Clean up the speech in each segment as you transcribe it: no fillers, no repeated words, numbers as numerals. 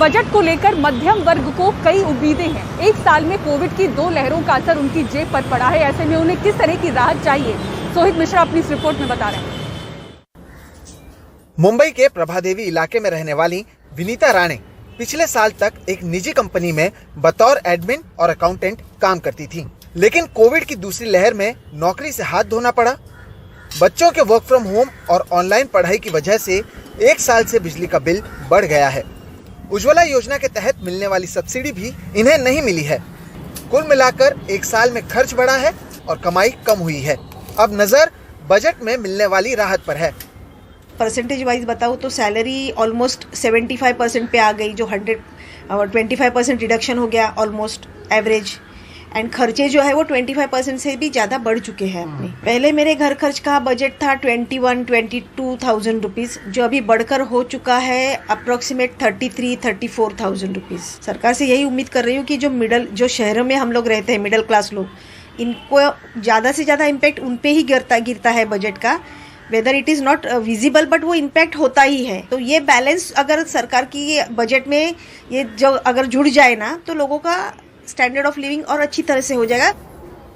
Budget को लेकर मध्यम वर्ग को कई उम्मीदें हैं। एक साल में कोविड की 2 लहरों का असर उनकी जेब पर पड़ा है। ऐसे में उन्हें किस तरह की राहत चाहिए, सोहित मिश्रा अपनी इस रिपोर्ट में बता रहे हैं। मुंबई के प्रभादेवी इलाके में रहने वाली विनीता राणे पिछले साल तक एक निजी कंपनी में बतौर एडमिन और अकाउंटेंट काम करती थी, लेकिन कोविड की दूसरी लहर में नौकरी से हाथ धोना पड़ा। बच्चों के वर्क फ्रॉम होम और ऑनलाइन पढ़ाई की वजह से एक साल से बिजली का बिल बढ़ गया है। उज्ज्वला योजना के तहत मिलने वाली सब्सिडी भी इन्हें नहीं मिली है। कुल मिलाकर एक साल में खर्च बढ़ा है और कमाई कम हुई है। अब नजर बजट में मिलने वाली राहत पर है। परसेंटेज वाइज बताऊँ तो सैलरी ऑलमोस्ट 75% पे आ गई, जो 25% रिडक्शन हो गया ऑलमोस्ट एवरेज। एंड खर्चे जो है वो 25% से भी ज़्यादा बढ़ चुके हैं अपने। पहले मेरे घर खर्च का बजट था 22,000 रुपीज़, जो अभी बढ़कर हो चुका है अप्रोक्सीमेट 33,000-34,000 रुपीज़। सरकार से यही उम्मीद कर रही हूँ कि जो शहरों में हम लोग रहते हैं, मिडिल क्लास लोग, इनको ज़्यादा से ज़्यादा इम्पैक्ट उन पे ही गिरता है बजट का। Whether it is not visible but वो इम्पैक्ट होता ही है। तो ये बैलेंस अगर सरकार की बजट में ये जो अगर जुड़ जाए ना, तो लोगों का स्टैंडर्ड ऑफ लिविंग और अच्छी तरह से हो जाएगा।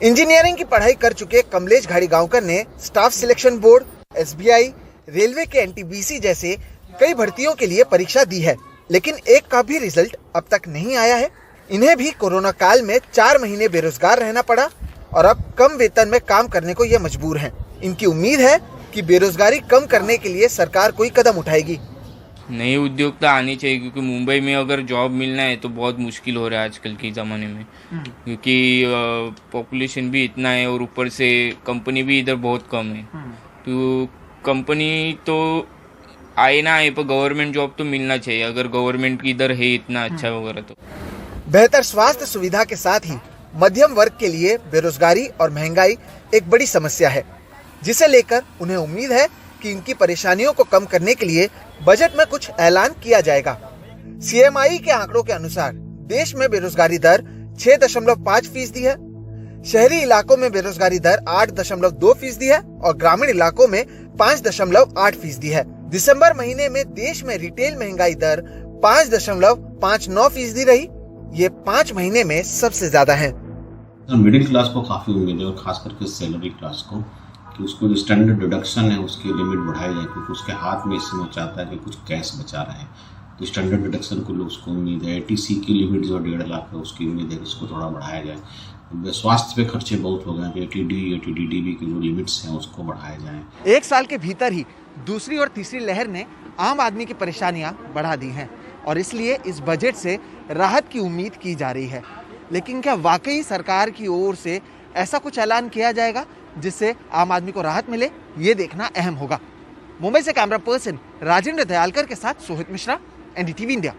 इंजीनियरिंग की पढ़ाई कर चुके कमलेश घाड़ीगांवकर ने staff selection board, SBI, railway के NTPC जैसे कई भर्तियों के लिए परीक्षा दी है, लेकिन एक का भी रिजल्ट अब तक नहीं आया है। इन्हें भी कोरोना काल में 4 महीने बेरोजगार रहना पड़ा और अब कम वेतन में काम करने को ये मजबूर हैं। इनकी उम्मीद है कि बेरोजगारी कम करने के लिए सरकार कोई कदम उठाएगी। नई उद्योगता आनी चाहिए, क्योंकि मुंबई में अगर जॉब मिलना है तो बहुत मुश्किल हो रहा है आजकल के ज़माने में, क्योंकि पॉपुलेशन भी इतना है और ऊपर से कंपनी भी इधर बहुत कम है। तो कंपनी तो आए ना आए, पर गवर्नमेंट जॉब तो मिलना चाहिए, अगर गवर्नमेंट इधर है इतना अच्छा वगैरह। तो बेहतर स्वास्थ्य सुविधा के साथ ही मध्यम वर्ग के लिए बेरोजगारी और महंगाई एक बड़ी समस्या है, जिसे लेकर उन्हें उम्मीद है कि इनकी परेशानियों को कम करने के लिए बजट में कुछ ऐलान किया जाएगा। CMI के आंकड़ों के अनुसार देश में बेरोजगारी दर 6.5% है, शहरी इलाकों में बेरोजगारी दर 8.2% है और ग्रामीण इलाकों में 5.8% है। दिसंबर महीने में देश में रिटेल महंगाई दर 5.59% रही। ये 5 महीने में सबसे ज्यादा है। मिडिल क्लास को काफी उम्मीद है और खास करके सैलरी क्लास को, कि उसको जो स्टैंडर्ड डिडक्शन है उसकी लिमिट बढ़ाई जाए, क्योंकि उसके हाथ में इस समय चाहता है कि कुछ कैश बचा रहे हैं। तो स्टैंडर्ड डिडक्शन को उसको उम्मीद है। ATC की लिमिट जो 1.5 लाख है उसकी उम्मीद है कि उसको थोड़ा बढ़ाया जाए। स्वास्थ्य पे खर्चे बहुत हो गए, तो ATD की जो लिमिट्स हैं उसको बढ़ाया जाए। एक साल के भीतर ही दूसरी और तीसरी लहर ने आम आदमी की परेशानियां बढ़ा दी हैं और इसलिए इस बजट से राहत की उम्मीद की जा रही है। लेकिन क्या वाकई सरकार की ओर से ऐसा कुछ ऐलान किया जाएगा जिससे आम आदमी को राहत मिले, ये देखना अहम होगा। मुंबई से कैमरा पर्सन राजेंद्र दयालकर के साथ सोहित मिश्रा, NDTV इंडिया।